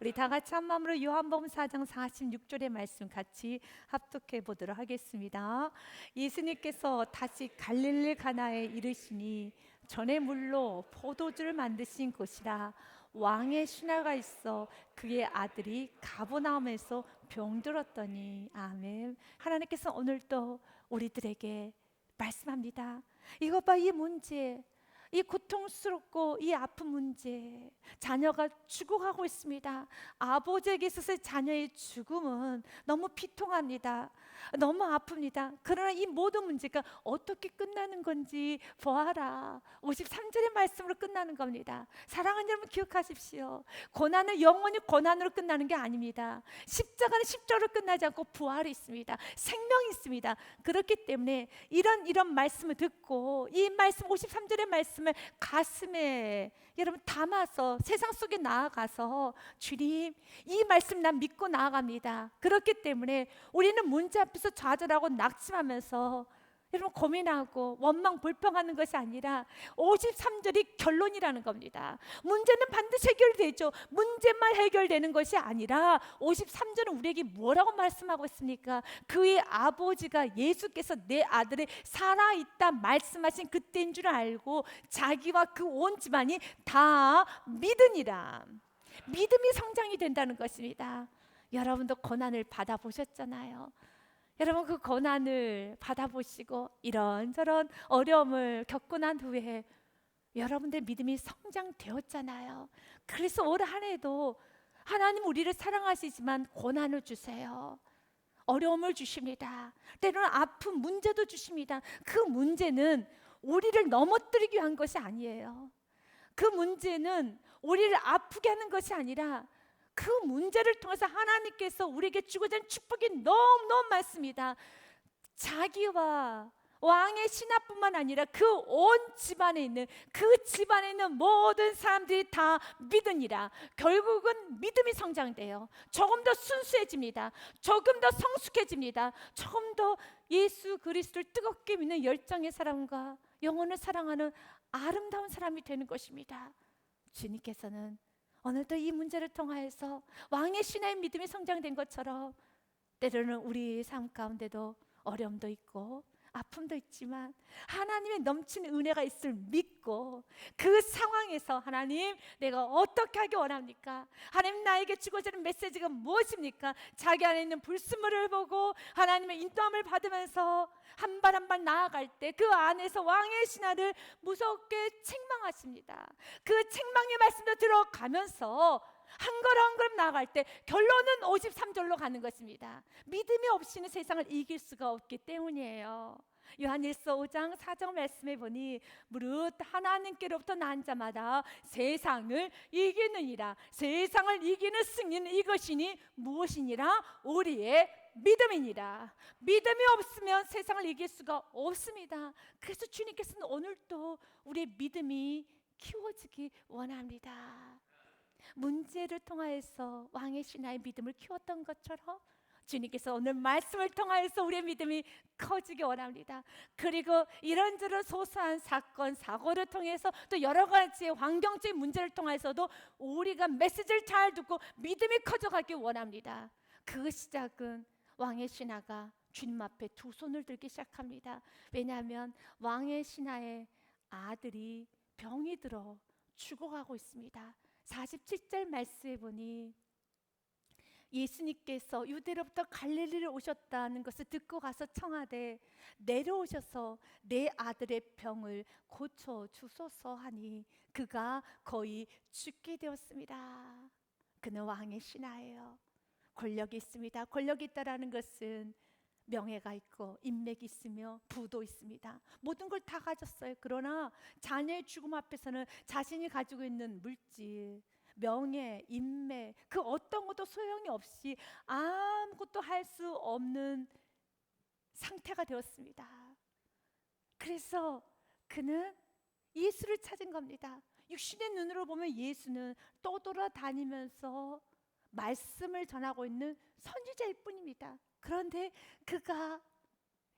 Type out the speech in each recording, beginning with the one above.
우리 다 같이 한 마음으로 요한복음 4장 46절의 말씀 같이 합독해 보도록 하겠습니다. 예수님께서 다시 갈릴리 가나에 이르시니 전에 물로 포도주를 만드신 곳이라. 왕의 신하가 있어 그의 아들이 가버나움에서 병들었더니. 아멘. 하나님께서 오늘도 우리들에게 말씀합니다. 이것 봐, 이 문제, 이 고통스럽고 이 아픈 문제, 자녀가 죽어가고 있습니다. 아버지에게 있어서의 자녀의 죽음은 너무 비통합니다. 너무 아픕니다. 그러나 이 모든 문제가 어떻게 끝나는 건지 보아라. 53절의 말씀으로 끝나는 겁니다. 사랑하는 여러분, 기억하십시오. 고난은 영원히 고난으로 끝나는 게 아닙니다. 십자가는 십자가로 끝나지 않고 부활이 있습니다. 생명이 있습니다. 그렇기 때문에 이런 말씀을 듣고 이 말씀 53절의 말씀을 가슴에 여러분 담아서 세상 속에 나아가서, 주님, 이 말씀 난 믿고 나아갑니다. 그렇기 때문에 우리는 문제 앞에서 좌절하고 낙심하면서 여러분 고민하고 원망 불평하는 것이 아니라 53절이 결론이라는 겁니다. 문제는 반드시 해결되죠. 문제만 해결되는 것이 아니라 53절은 우리에게 뭐라고 말씀하고 있습니까? 그의 아버지가 예수께서 내 아들이 살아있다 말씀하신 그때인 줄 알고 자기와 그 온 집안이 다 믿으니라. 믿음이 성장이 된다는 것입니다. 여러분도 고난을 받아보셨잖아요. 여러분, 그 고난을 받아보시고 이런저런 어려움을 겪고 난 후에 여러분들 믿음이 성장되었잖아요. 그래서 올 한 해도 하나님 우리를 사랑하시지만 고난을 주세요. 어려움을 주십니다. 때로는 아픈 문제도 주십니다. 그 문제는 우리를 넘어뜨리기 위한 것이 아니에요. 그 문제는 우리를 아프게 하는 것이 아니라 그 문제를 통해서 하나님께서 우리에게 주고자 하는 축복이 너무너무 많습니다. 자기와 왕의 신하뿐만 아니라 그 온 집안에 있는 모든 사람들이 다 믿으니라. 결국은 믿음이 성장돼요. 조금 더 순수해집니다. 조금 더 성숙해집니다. 조금 더 예수 그리스도를 뜨겁게 믿는 열정의 사람과 영혼을 사랑하는 아름다운 사람이 되는 것입니다. 주님께서는 오늘도 이 문제를 통하여서 왕의 신하의 믿음이 성장된 것처럼 때로는 우리 삶 가운데도 어려움도 있고 아픔도 있지만 하나님의 넘치는 은혜가 있을 믿고 그 상황에서 하나님, 내가 어떻게 하기 원합니까? 하나님, 나에게 주고자 하는 메시지가 무엇입니까? 자기 안에 있는 불순물을 보고 하나님의 인도함을 받으면서 한 발 한 발 나아갈 때 그 안에서 왕의 신하를 무섭게 책망하십니다. 그 책망의 말씀도 들어가면서 한 걸음 한 걸음 나아갈 때 결론은 53절로 가는 것입니다. 믿음이 없이는 세상을 이길 수가 없기 때문이에요. 요한일서 5장 4절 말씀에 보니 무릇 하나님께로부터 난 자마다 세상을 이기느니라. 세상을 이기는 승리는 이것이니 무엇이니라? 우리의 믿음이니라. 믿음이 없으면 세상을 이길 수가 없습니다. 그래서 주님께서는 오늘도 우리의 믿음이 키워지기 원합니다. 문제를 통하여서 왕의 신하의 믿음을 키웠던 것처럼 주님께서 오늘 말씀을 통하여서 우리의 믿음이 커지기 원합니다. 그리고 이런저런 소소한 사건, 사고를 통해서 또 여러 가지의 환경적인 문제를 통해서도 우리가 메시지를 잘 듣고 믿음이 커져가기 원합니다. 그 시작은 왕의 신하가 주님 앞에 두 손을 들기 시작합니다. 왜냐하면 왕의 신하의 아들이 병이 들어 죽어가고 있습니다. 47절 말씀에 보니 예수님께서 유대로부터 갈릴리를 오셨다는 것을 듣고 가서 청하되 내려오셔서 내 아들의 병을 고쳐 주소서 하니 그가 거의 죽게 되었습니다. 그는 왕의 신하예요. 권력이 있습니다. 권력이 있다라는 것은 명예가 있고 인맥이 있으며 부도 있습니다. 모든 걸 다 가졌어요. 그러나 자녀의 죽음 앞에서는 자신이 가지고 있는 물질, 명예, 인맥, 그 어떤 것도 소용이 없이 아무것도 할 수 없는 상태가 되었습니다. 그래서 그는 예수를 찾은 겁니다. 육신의 눈으로 보면 예수는 떠돌아다니면서 말씀을 전하고 있는 선지자일 뿐입니다. 그런데 그가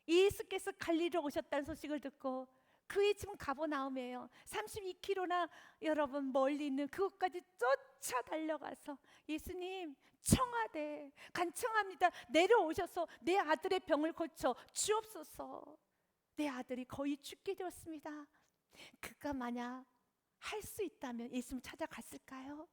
예수께서 갈릴리로 오셨다는 소식을 듣고 그의 집은 가버나움이에요. 32km나 여러분 멀리 있는 그곳까지 쫓아 달려가서 예수님 청하되 간청합니다. 내려오셔서 내 아들의 병을 고쳐 주옵소서. 내 아들이 거의 죽게 되었습니다. 그가 만약 할 수 있다면 예수님 찾아갔을까요?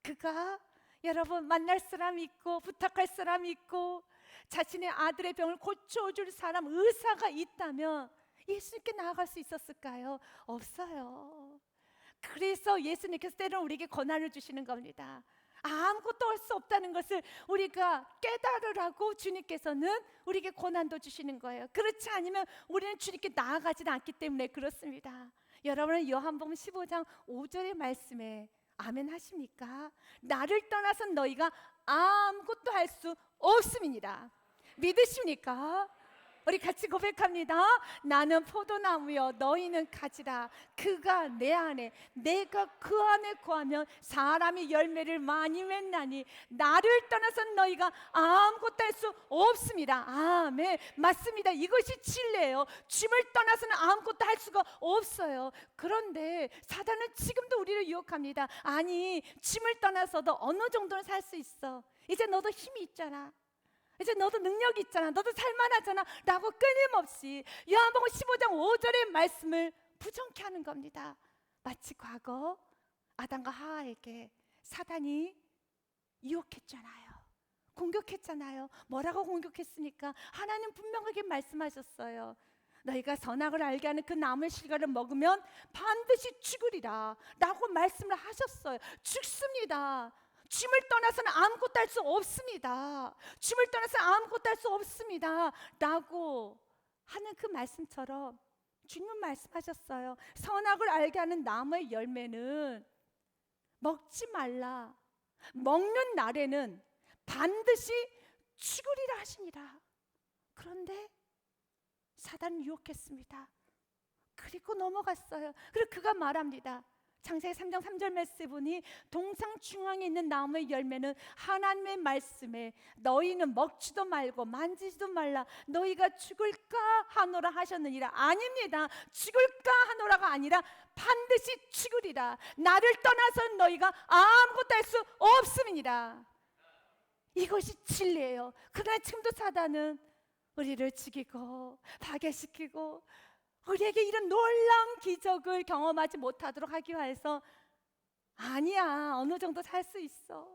그가 여러분 만날 사람이 있고 부탁할 사람이 있고 자신의 아들의 병을 고쳐줄 사람 의사가 있다면 예수님께 나아갈 수 있었을까요? 없어요. 그래서 예수님께서 때로는 우리에게 권한을 주시는 겁니다. 아무것도 할 수 없다는 것을 우리가 깨달으라고 주님께서는 우리에게 권한도 주시는 거예요. 그렇지 않으면 우리는 주님께 나아가지는 않기 때문에 그렇습니다. 여러분은 요한복음 15장 5절의 말씀에 아멘 하십니까? 나를 떠나선 너희가 아무것도 할 수 없음이니라. 믿으십니까? 우리 같이 고백합니다. 나는 포도나무여 너희는 가지라. 그가 내 안에 내가 그 안에 거하면 사람이 열매를 많이 맺나니 나를 떠나선 너희가 아무것도 할 수 없습니다. 아멘. 맞습니다. 이것이 진리예요. 주님을 떠나서는 아무것도 할 수가 없어요. 그런데 사단은 지금도 우리를 유혹합니다. 아니 주님을 떠나서도 어느 정도는 살 수 있어. 이제 너도 힘이 있잖아. 이제 너도 능력이 있잖아. 너도 살만하잖아 라고 끊임없이 요한복음 15장 5절의 말씀을 부정케 하는 겁니다. 마치 과거 아담과 하와에게 사단이 유혹했잖아요. 공격했잖아요. 뭐라고 공격했습니까? 하나님 분명하게 말씀하셨어요. 너희가 선악을 알게 하는 그 나무의 실과를 먹으면 반드시 죽으리라 라고 말씀을 하셨어요. 죽습니다. 주님을 떠나서는 아무것도 할 수 없습니다. 주님을 떠나서는 아무것도 할 수 없습니다 라고 하는 그 말씀처럼 주님은 말씀하셨어요. 선악을 알게 하는 나무의 열매는 먹지 말라. 먹는 날에는 반드시 죽으리라 하시니라. 그런데 사단은 유혹했습니다. 그리고 넘어갔어요. 그리고 그가 말합니다. 창세기 3장 3절 말씀 보니 동상 중앙에 있는 나무의 열매는 하나님의 말씀에 너희는 먹지도 말고 만지지도 말라 너희가 죽을까 하노라 하셨느니라. 아닙니다. 죽을까 하노라가 아니라 반드시 죽으리라. 나를 떠나서 너희가 아무것도 할 수 없음이니라. 이것이 진리예요. 그러나 지금도 사단은 우리를 죽이고 파괴시키고 우리에게 이런 놀라운 기적을 경험하지 못하도록 하기 위해서 아니야 어느 정도 살 수 있어.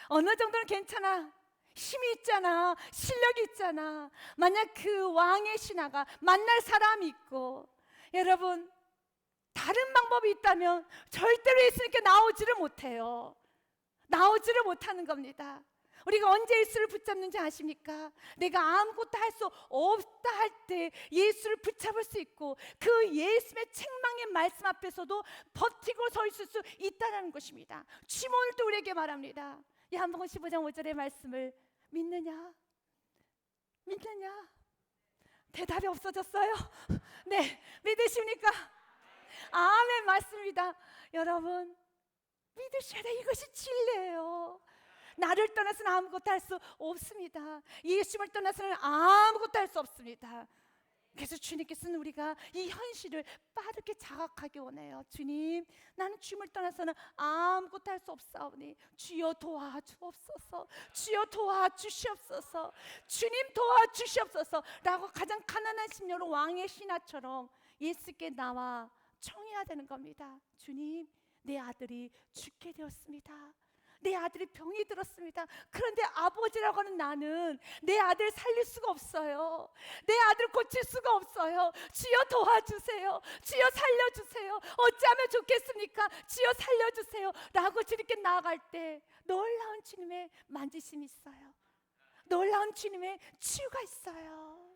어느 정도는 괜찮아. 힘이 있잖아. 실력이 있잖아. 만약 그 왕의 신하가 만날 사람이 있고 여러분 다른 방법이 있다면 절대로 예수님께 나오지를 못해요. 나오지를 못하는 겁니다. 우리가 언제 예수를 붙잡는지 아십니까? 내가 아무것도 할 수 없다 할 때 예수를 붙잡을 수 있고 그 예수의 책망의 말씀 앞에서도 버티고 서 있을 수 있다는 것입니다. 주님 오늘도 우리에게 말합니다. 요한복음 15장 5절의 말씀을 믿느냐? 믿느냐? 대답이 없어졌어요? 네, 믿으십니까? 아멘. 맞습니다. 여러분 믿으셔야 돼. 이것이 진리예요. 나를 떠나서는 아무것도 할 수 없습니다. 예수님을 떠나서는 아무것도 할 수 없습니다. 그래서 주님께서는 우리가 이 현실을 빠르게 자각하게 원해요. 주님, 나는 주님을 떠나서는 아무것도 할 수 없사오니 주여 도와주옵소서. 주여 도와주시옵소서. 주님 도와주시옵소서 라고 가장 가난한 심령으로 왕의 신하처럼 예수께 나와 청해야 되는 겁니다. 주님, 내 아들이 죽게 되었습니다. 내 아들이 병이 들었습니다. 그런데 아버지라고 하는 나는 내 아들 살릴 수가 없어요. 내 아들 고칠 수가 없어요. 주여 도와주세요. 주여 살려주세요. 어찌하면 좋겠습니까? 주여 살려주세요 라고 주님께 나아갈 때 놀라운 주님의 만지심이 있어요. 놀라운 주님의 치유가 있어요.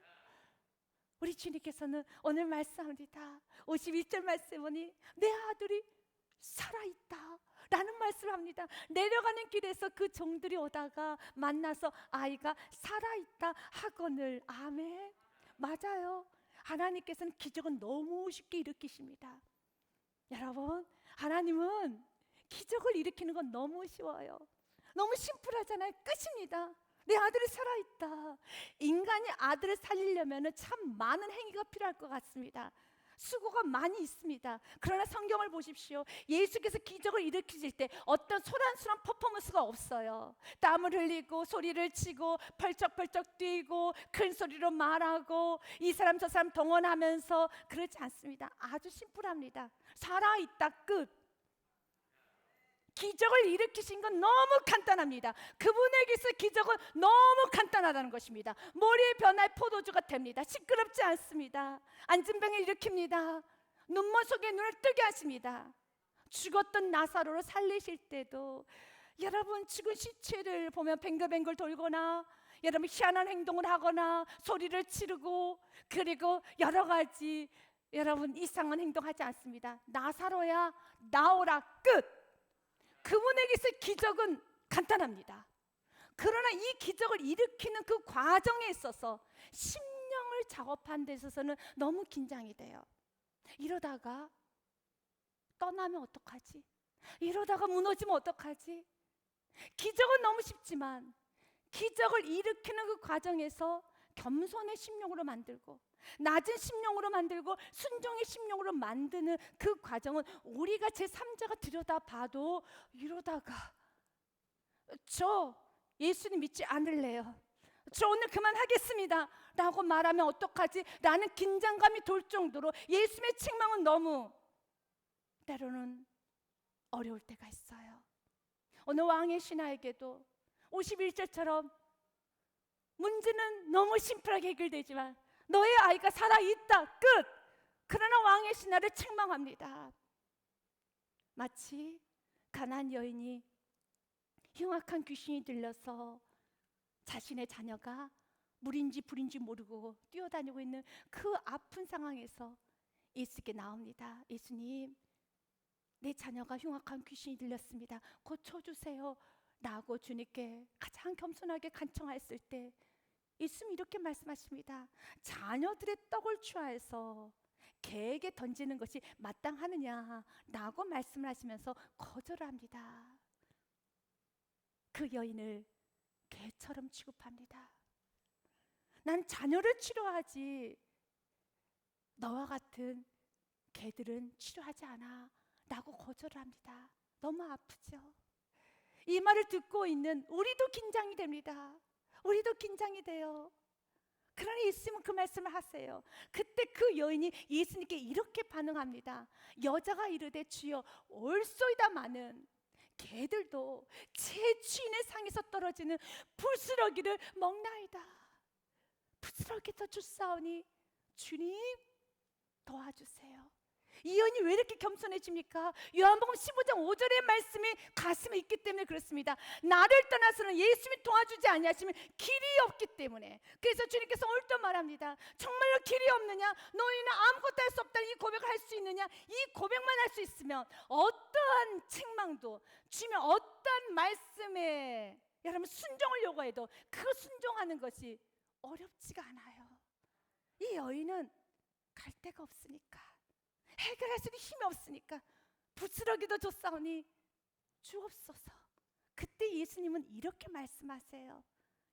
우리 주님께서는 오늘 말씀합니다. 52절 말씀 보니 내 아들이 살아있다 라는 말씀을 합니다. 내려가는 길에서 그 종들이 오다가 만나서 아이가 살아있다 하거늘. 아멘. 맞아요. 하나님께서는 기적은 너무 쉽게 일으키십니다. 여러분, 하나님은 기적을 일으키는 건 너무 쉬워요. 너무 심플하잖아요. 끝입니다. 내 아들이 살아있다. 인간이 아들을 살리려면 참 많은 행위가 필요할 것 같습니다. 수고가 많이 있습니다. 그러나 성경을 보십시오. 예수께서 기적을 일으키실 때 어떤 소란스러운 퍼포먼스가 없어요. 땀을 흘리고 소리를 치고 펄쩍펄쩍 뛰고 큰 소리로 말하고 이 사람 저 사람 동원하면서 그렇지 않습니다. 아주 심플합니다. 살아있다 끝. 기적을 일으키신 건 너무 간단합니다. 그분에게서 기적은 너무 간단하다는 것입니다. 머리의 변화에 포도주가 됩니다. 시끄럽지 않습니다. 앉은 병을 일으킵니다. 눈먼 속에 눈을 뜨게 하십니다. 죽었던 나사로를 살리실 때도 여러분 죽은 시체를 보면 뱅글뱅글 돌거나 여러분 희한한 행동을 하거나 소리를 지르고 그리고 여러 가지 여러분 이상한 행동하지 않습니다. 나사로야 나오라 끝. 그분에게서 기적은 간단합니다. 그러나 이 기적을 일으키는 그 과정에 있어서 심령을 작업한 데 있어서는 너무 긴장이 돼요. 이러다가 떠나면 어떡하지? 이러다가 무너지면 어떡하지? 기적은 너무 쉽지만 기적을 일으키는 그 과정에서 겸손의 심령으로 만들고 낮은 심령으로 만들고 순종의 심령으로 만드는 그 과정은 우리가 제3자가 들여다봐도 이러다가 저 예수님 믿지 않을래요, 저 오늘 그만하겠습니다 라고 말하면 어떡하지? 라는 긴장감이 돌 정도로 예수님의 책망은 너무 때로는 어려울 때가 있어요. 어느 왕의 신하에게도 51절처럼 문제는 너무 심플하게 해결되지만 너의 아이가 살아있다 끝. 그러나 왕의 신하를 책망합니다. 마치 가나안 여인이 흉악한 귀신이 들려서 자신의 자녀가 물인지 불인지 모르고 뛰어다니고 있는 그 아픈 상황에서 예수께 나옵니다. 예수님, 내 자녀가 흉악한 귀신이 들렸습니다. 고쳐주세요 라고 주님께 가장 겸손하게 간청하였을 때 예수님 이렇게 말씀하십니다. 자녀들의 떡을 취하해서 개에게 던지는 것이 마땅하느냐 라고 말씀을 하시면서 거절합니다. 그 여인을 개처럼 취급합니다. 난 자녀를 치료하지 너와 같은 개들은 치료하지 않아 라고 거절을 합니다. 너무 아프죠? 이 말을 듣고 있는 우리도 긴장이 됩니다. 우리도 긴장이 돼요. 그러나 예수님은 그 말씀을 하세요. 그때 그 여인이 예수님께 이렇게 반응합니다. 여자가 이르되 주여 올소이다마는 개들도 제 주인의 상에서 떨어지는 부스러기를 먹나이다. 부스러기도 주사오니 주님 도와주세요. 이 여인이 왜 이렇게 겸손해집니까? 요한복음 15장 5절의 말씀이 가슴에 있기 때문에 그렇습니다. 나를 떠나서는 예수님이 도와주지 아니하시면 길이 없기 때문에. 그래서 주님께서 오늘 또 말합니다. 정말로 길이 없느냐? 너희는 아무것도 할 수 없다 이 고백을 할 수 있느냐? 이 고백만 할 수 있으면 어떠한 책망도 주면 어떠한 말씀에 여러분 순종을 요구해도 그 순종하는 것이 어렵지가 않아요. 이 여인은 갈 데가 없으니까, 해결할 수 있는 힘이 없으니까 부스러기도 줬사오니 주옵소서. 그때 예수님은 이렇게 말씀하세요.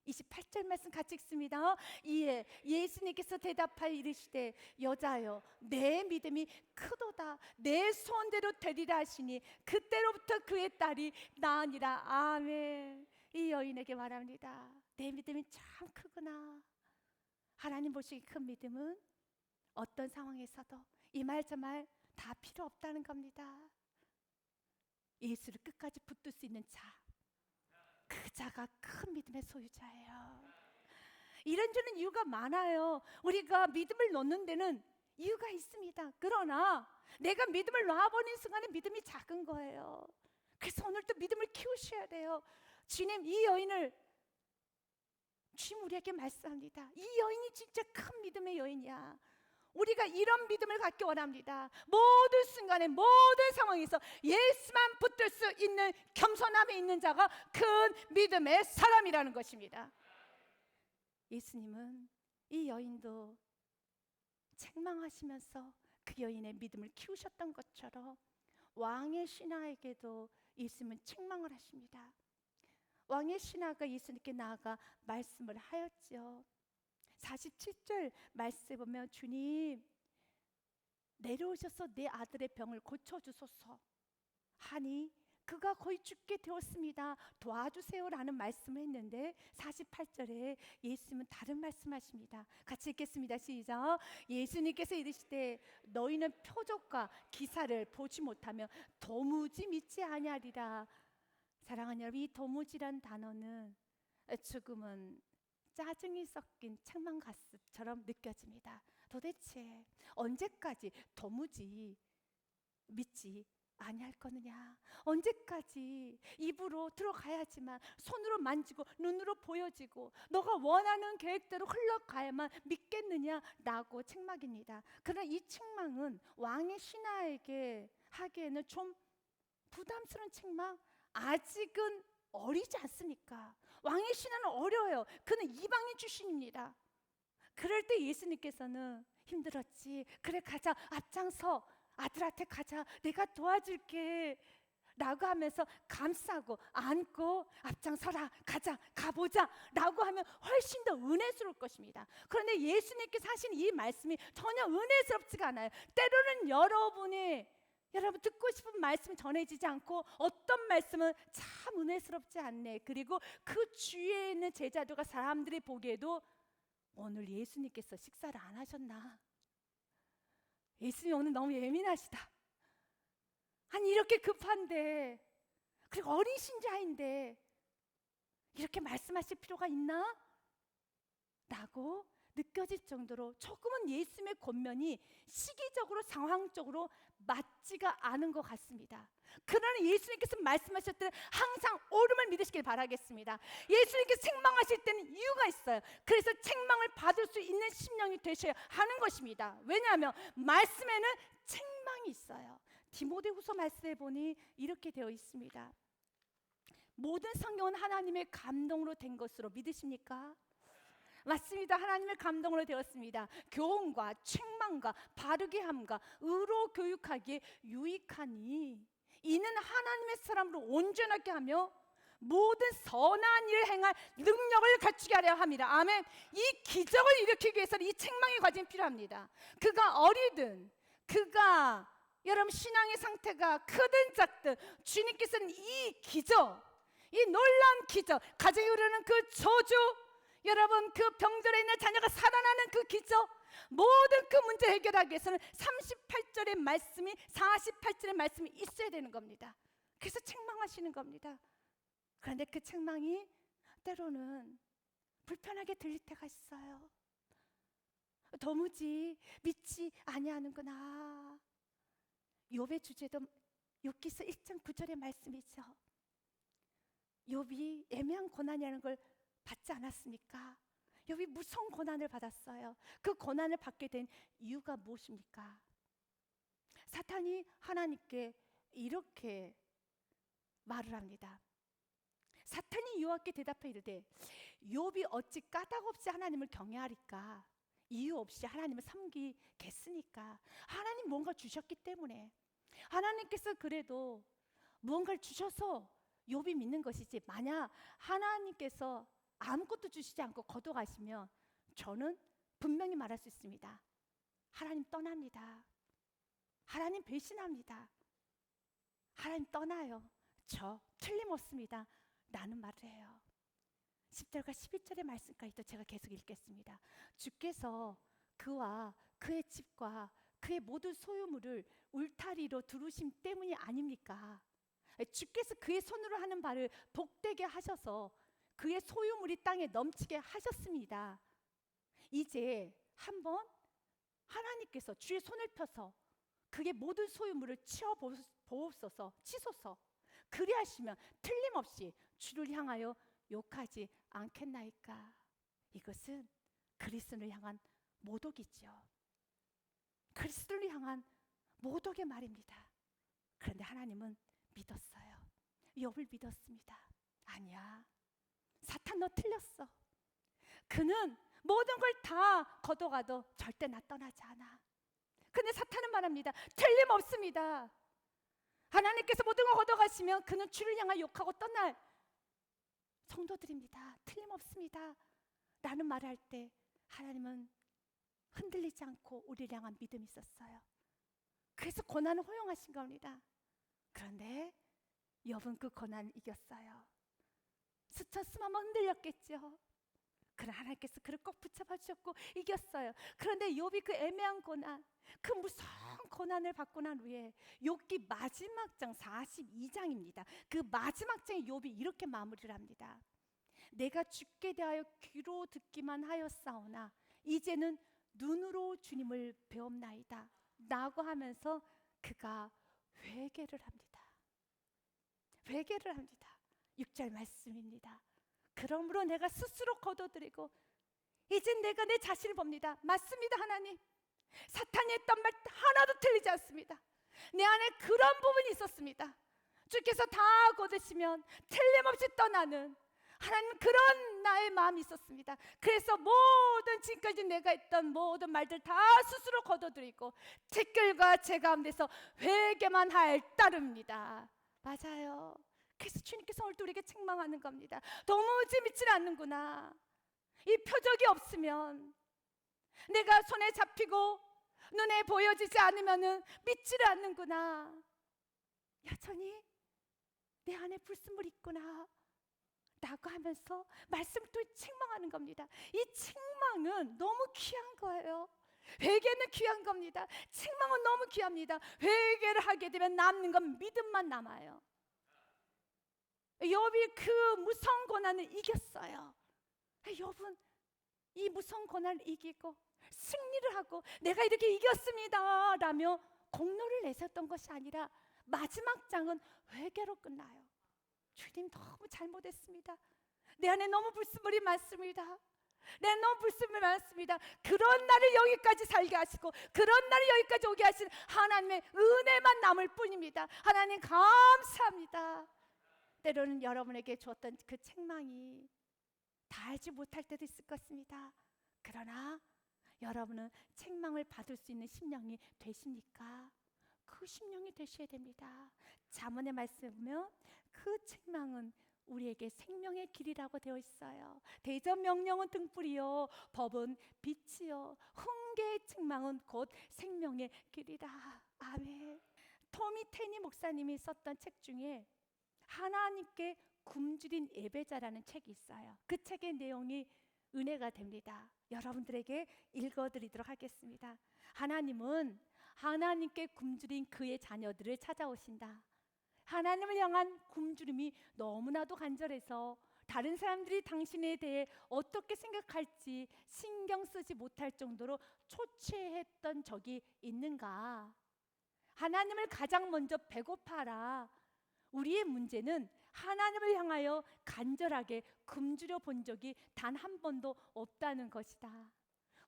28절 말씀 같이 읽습니다. 이에 예수님께서 대답하여 이르시되 여자여 내 믿음이 크도다, 내 소원대로 되리라 하시니 그때로부터 그의 딸이 나으니라. 아멘. 이 여인에게 말합니다. 내 믿음이 참 크구나. 하나님 보시기 큰 믿음은 어떤 상황에서도 이 말 저 말 다 필요 없다는 겁니다. 예수를 끝까지 붙들 수 있는 자, 그 자가 큰 믿음의 소유자예요. 이런저런 이유가 많아요. 우리가 믿음을 놓는 데는 이유가 있습니다. 그러나 내가 믿음을 놔버린 순간에 믿음이 작은 거예요. 그래서 오늘 또 믿음을 키우셔야 돼요. 주님, 이 여인을 주님 우리에게 말씀합니다. 이 여인이 진짜 큰 믿음의 여인이야. 우리가 이런 믿음을 갖기 원합니다. 모든 순간에 모든 상황에서 예수만 붙들 수 있는 겸손함에 있는 자가 큰 믿음의 사람이라는 것입니다. 예수님은 이 여인도 책망하시면서 그 여인의 믿음을 키우셨던 것처럼 왕의 신하에게도 예수님은 책망을 하십니다. 왕의 신하가 예수님께 나아가 말씀을 하였죠. . 47절 말씀에 보면 주님, 내려오셔서 내 아들의 병을 고쳐주소서 하니 그가 거의 죽게 되었습니다. 도와주세요라는 말씀을 했는데 48절에 예수님은 다른 말씀하십니다. 같이 읽겠습니다. 시작. 예수님께서 이르시되 너희는 표적과 기사를 보지 못하면 도무지 믿지 아니하리라. 사랑하는 여러분, 이 도무지란 단어는 조금은 짜증이 섞인 책망가스처럼 느껴집니다. 도대체 언제까지 도무지 믿지 아니할 거느냐? 언제까지 입으로 들어가야지만, 손으로 만지고 눈으로 보여지고 너가 원하는 계획대로 흘러가야만 믿겠느냐라고 책망입니다. 그러나 이 책망은 왕의 신하에게 하기에는 좀 부담스러운 책망, 아직은 어리지 않습니까? 왕의 신하는 어려요. 그는 이방인 출신입니다. 그럴 때 예수님께서는 힘들었지, 그래 가자, 앞장서, 아들한테 가자, 내가 도와줄게 라고 하면서 감싸고 안고 앞장서라, 가자, 가보자 라고 하면 훨씬 더 은혜스러울 것입니다. 그런데 예수님께서 하신 이 말씀이 전혀 은혜스럽지가 않아요. 때로는 여러분 듣고 싶은 말씀이 전해지지 않고, 어떤 말씀은 참 은혜스럽지 않네. 그리고 그 주위에 있는 제자들과 사람들이 보기에도 오늘 예수님께서 식사를 안 하셨나? 예수님 오늘 너무 예민하시다. 아니 이렇게 급한데, 그리고 어린 신자인데 이렇게 말씀하실 필요가 있나? 라고 느껴질 정도로 조금은 예수님의 권면이 시기적으로 상황적으로 맞지가 않은 것 같습니다. 그러나 예수님께서 말씀하실 때는 항상 옳음을 믿으시길 바라겠습니다. 예수님께서 책망하실 때는 이유가 있어요. 그래서 책망을 받을 수 있는 심령이 되셔야 하는 것입니다. 왜냐하면 말씀에는 책망이 있어요. 디모데후서 말씀에 보니 이렇게 되어 있습니다. 모든 성경은 하나님의 감동으로 된 것으로 믿으십니까? 맞습니다. 하나님의 감동으로 되었습니다. 교훈과 책망과 바르게 함과 의로 교육하기에 유익하니 이는 하나님의 사람으로 온전하게 하며 모든 선한 일을 행할 능력을 갖추게 하려 함이라. 아멘. 이 기적을 일으키기 위해서는 이 책망의 과정이 필요합니다. 그가 어리든 그가 여러분 신앙의 상태가 크든 작든 주님께서는 이 기적, 이 놀라운 기적, 가정에 이르는 그 저주, 여러분 그 병들어 있는 자녀가 살아나는 그 기적, 모든 그 문제 해결하기 위해서는 38절의 말씀이 48절의 말씀이 있어야 되는 겁니다. 그래서 책망하시는 겁니다. 그런데 그 책망이 때로는 불편하게 들릴 때가 있어요. 도무지 믿지 아니하는구나. 욥의 주제도 욥기서 1장 9절의 말씀이죠. 욥이 애매한 고난이라는 걸 받지 않았습니까? 욥이 무서운 고난을 받았어요. 그 고난을 받게 된 이유가 무엇입니까? 사탄이 하나님께 이렇게 말을 합니다. 사탄이 여호와께 대답해 이르되 욥이 어찌 까닭없이 하나님을 경외하리까? 이유 없이 하나님을 섬기겠으니까. 하나님 뭔가 주셨기 때문에, 하나님께서 그래도 무언가를 주셔서 욥이 믿는 것이지, 만약 하나님께서 아무것도 주시지 않고 거둬가시면 저는 분명히 말할 수 있습니다. 하나님 떠납니다. 하나님 배신합니다. 하나님 떠나요. 저 틀림없습니다 라는 말을 해요. 10절과 11절의 말씀까지도 제가 계속 읽겠습니다. 주께서 그와 그의 집과 그의 모든 소유물을 울타리로 두르심 때문이 아닙니까? 주께서 그의 손으로 하는 바를 복되게 하셔서 그의 소유물이 땅에 넘치게 하셨습니다. 이제 한번 하나님께서 주의 손을 펴서 그의 모든 소유물을 치소서. 그리하시면 틀림없이 주를 향하여 욕하지 않겠나이까? 이것은 그리스도를 향한 모독이죠. 그리스도를 향한 모독의 말입니다. 그런데 하나님은 믿었어요. 욥을 믿었습니다. 아니야, 사탄 너 틀렸어. 그는 모든 걸 다 걷어가도 절대 나 떠나지 않아. 근데 사탄은 말합니다. 틀림없습니다. 하나님께서 모든 걸 걷어가시면 그는 주를 향하여 욕하고 떠날 성도들입니다. 틀림없습니다 라는 말을 할 때 하나님은 흔들리지 않고 우리를 향한 믿음이 있었어요. 그래서 고난을 허용하신 겁니다. 그런데 욥은 그 고난을 이겼어요. 수천 수만 번 흔들렸겠죠. 그러나 하나님께서 그를 꼭 붙잡아 주셨고 이겼어요. 그런데 욥이 그 애매한 고난, 그 무서운 고난을 받고 난 후에 욥기 마지막 장 42장입니다. 그 마지막 장에 욥이 이렇게 마무리를 합니다. 내가 죽게 대하여 귀로 듣기만 하였사오나 이제는 눈으로 주님을 배움나이다 라고 하면서 그가 회개를 합니다. 회개를 합니다. 6절 말씀입니다. 그러므로 내가 스스로 거둬들이고 이젠 내가 내 자신을 봅니다. 맞습니다. 하나님, 사탄이 했던 말 하나도 틀리지 않습니다. 내 안에 그런 부분이 있었습니다. 주께서 다 거두시면 틀림없이 떠나는 하나님, 그런 나의 마음이 있었습니다. 그래서 모든 지금까지 내가 했던 모든 말들 다 스스로 거둬들이고 댓글과 제 가운데서 회개만 할 따릅니다. 맞아요. 그래서 주님께서 오늘도 우리에게 책망하는 겁니다. 도무지 믿질 않는구나. 이 표적이 없으면, 내가 손에 잡히고 눈에 보여지지 않으면 믿지를 않는구나. 여전히 내 안에 불순물이 있구나 라고 하면서 말씀을 또 책망하는 겁니다. 이 책망은 너무 귀한 거예요. 회개는 귀한 겁니다. 책망은 너무 귀합니다. 회개를 하게 되면 남는 건 믿음만 남아요. 욥이 그 무서운 고난을 이겼어요. 욥은 이 무서운 고난을 이기고 승리를 하고 내가 이렇게 이겼습니다 라며 공로를 내셨던 것이 아니라 마지막 장은 회개로 끝나요. 주님, 너무 잘못했습니다. 내 안에 너무 불순물이 많습니다. 내 안에 너무 불순물이 많습니다. 그런 나를 여기까지 살게 하시고 그런 나를 여기까지 오게 하신 하나님의 은혜만 남을 뿐입니다. 하나님 감사합니다. 때로는 여러분에게 주었던 그 책망이 다 알지 못할 때도 있을 것입니다. 그러나 여러분은 책망을 받을 수 있는 심령이 되십니까? 그 심령이 되셔야 됩니다. 잠언의 말씀에 보면 그 책망은 우리에게 생명의 길이라고 되어 있어요. 대접 명령은 등불이요 법은 빛이요 훈계의 책망은 곧 생명의 길이라. 아멘. 토미 테니 목사님이 썼던 책 중에 하나님께 굶주린 예배자라는 책이 있어요. 그 책의 내용이 은혜가 됩니다. 여러분들에게 읽어드리도록 하겠습니다. 하나님은 하나님께 굶주린 그의 자녀들을 찾아오신다. 하나님을 향한 굶주림이 너무나도 간절해서 다른 사람들이 당신에 대해 어떻게 생각할지 신경 쓰지 못할 정도로 초췌했던 적이 있는가? 하나님을 가장 먼저 배고파라. 우리의 문제는 하나님을 향하여 간절하게 굶주려 본 적이 단 한 번도 없다는 것이다.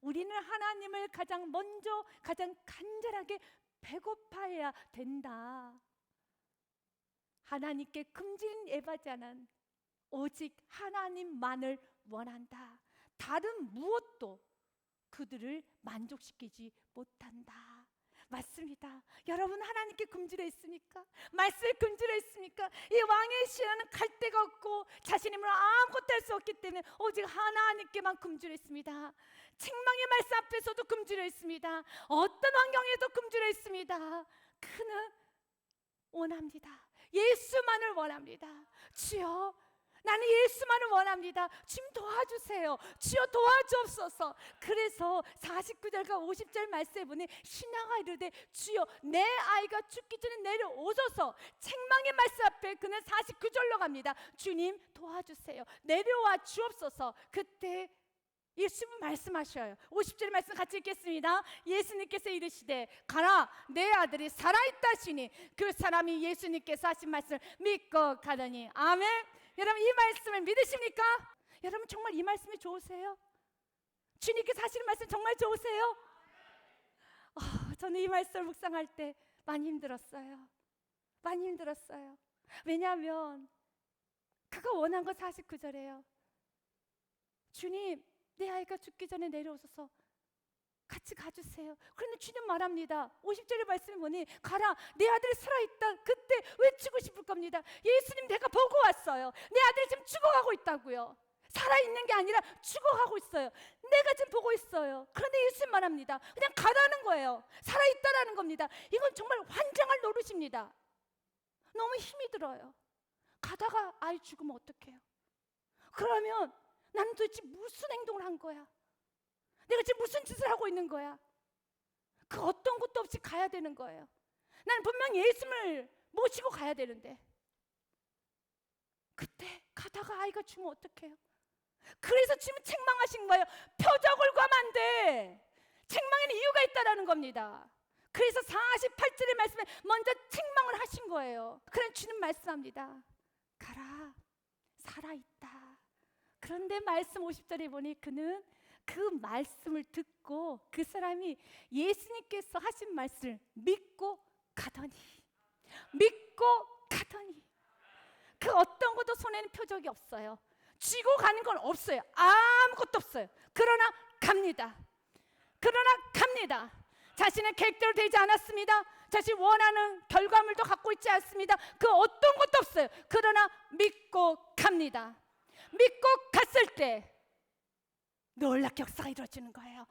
우리는 하나님을 가장 먼저 가장 간절하게 배고파해야 된다. 하나님께 굶주린 예배자는 오직 하나님만을 원한다. 다른 무엇도 그들을 만족시키지 못한다. 맞습니다. 여러분, 하나님께 굶주려 있습니까? 말씀에 굶주려 있습니까? 이 왕의 신하는 갈 데가 없고 자신의 힘으로 아무것도 할 수 없기 때문에 오직 하나님께만 굶주려 있습니다. 책망의 말씀 앞에서도 굶주려 있습니다. 어떤 환경에도 굶주려 있습니다. 그는 원합니다. 예수만을 원합니다. 주여, 나는 예수만을 원합니다. 주님 도와주세요. 주여 도와주옵소서. 그래서 49절과 50절 말씀에 보니 신하가 이르되 주여 내 아이가 죽기 전에 내려오소서. 책망의 말씀 앞에 그는 49절로 갑니다. 주님 도와주세요. 내려와 주옵소서. 그때 예수님 말씀하셔요. 50절 말씀 같이 읽겠습니다. 예수님께서 이르시되 가라, 내 아들이 살아있다 하시니 그 사람이 예수님께서 하신 말씀을 믿고 가더니. 아멘. 여러분, 이 말씀을 믿으십니까? 여러분, 정말 이 말씀이 좋으세요? 주님께서 하시는 말씀 정말 좋으세요? 저는 이 말씀을 묵상할 때 많이 힘들었어요. 많이 힘들었어요. 왜냐하면 그가 원한 건 49절이에요. 주님, 내 아이가 죽기 전에 내려오소서. 같이 가주세요. 그런데 주님 말합니다. 50절의 말씀을 보니 가라, 내 아들이 살아있다. 그때 외치고 싶을 겁니다. 예수님, 내가 보고 왔어요. 내 아들이 지금 죽어가고 있다고요. 살아있는 게 아니라 죽어가고 있어요. 내가 지금 보고 있어요. 그런데 예수님 말합니다. 그냥 가라는 거예요. 살아있다라는 겁니다. 이건 정말 환장할 노릇입니다. 너무 힘이 들어요. 가다가 아이 죽으면 어떡해요? 그러면 나는 도대체 무슨 행동을 한 거야? 내가 지금 무슨 짓을 하고 있는 거야? 그 어떤 것도 없이 가야 되는 거예요. 나는 분명 예수님을 모시고 가야 되는데 그때 가다가 아이가 죽으면 어떡해요? 그래서 지금 책망하신 거예요. 표적을 구하면 안 돼. 책망에는 이유가 있다라는 겁니다. 그래서 48절의 말씀에 먼저 책망을 하신 거예요. 그런 주님 말씀합니다. 가라, 살아있다. 그런데 말씀 50절에 보니 그는 그 말씀을 듣고 그 사람이 예수님께서 하신 말씀을 믿고 가더니 그 어떤 것도 손에는 표적이 없어요. 쥐고 가는 건 없어요. 아무것도 없어요. 그러나 갑니다. 자신의 계획대로 되지 않았습니다. 자신이 원하는 결과물도 갖고 있지 않습니다. 그 어떤 것도 없어요. 그러나 믿고 갑니다. 믿고 갔을 때 놀랍게 역사가 이루어지는 거예요.